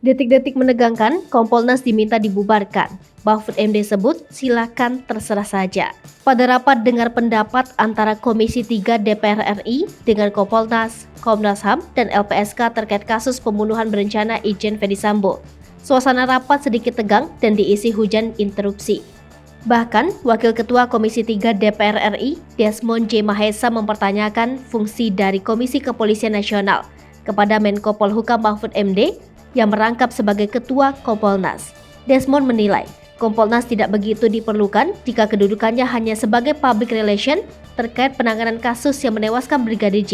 Detik-detik menegangkan, Kompolnas diminta dibubarkan. Mahfud MD sebut, silakan terserah saja. Pada rapat dengar pendapat antara Komisi 3 DPR RI dengan Kompolnas, Komnas HAM, dan LPSK terkait kasus pembunuhan berencana Irjen Ferdy Sambo, suasana rapat sedikit tegang dan diisi hujan interupsi. Bahkan, Wakil Ketua Komisi 3 DPR RI, Desmond J. Mahesa mempertanyakan fungsi dari Komisi Kepolisian Nasional kepada Menko Polhukam Mahfud MD yang merangkap sebagai Ketua Kompolnas. Desmond menilai, Kompolnas tidak begitu diperlukan jika kedudukannya hanya sebagai public relation terkait penanganan kasus yang menewaskan Brigadir J.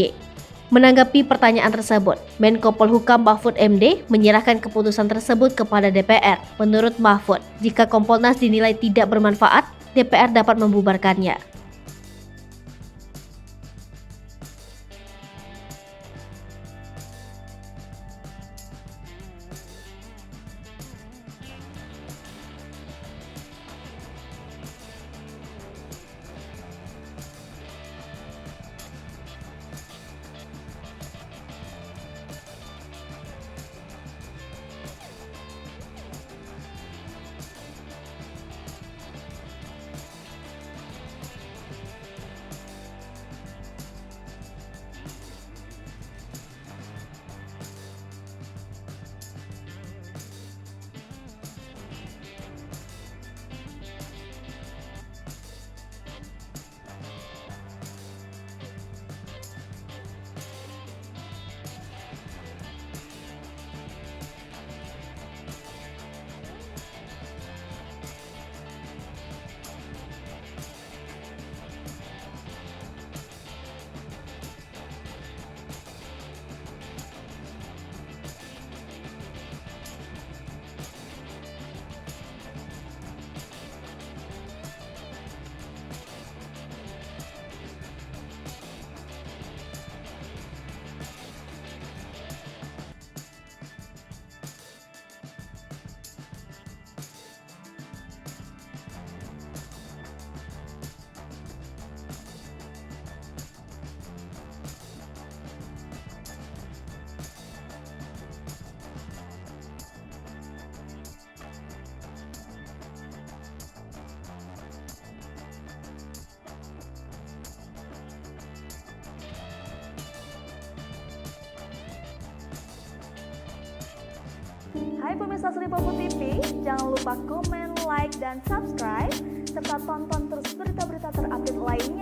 Menanggapi pertanyaan tersebut, Menko Polhukam Mahfud MD menyerahkan keputusan tersebut kepada DPR. Menurut Mahfud, jika Kompolnas dinilai tidak bermanfaat, DPR dapat membubarkannya. Hai pemirsa Sri Popo TV, jangan lupa komen, like, dan subscribe, serta tonton terus berita-berita terupdate lainnya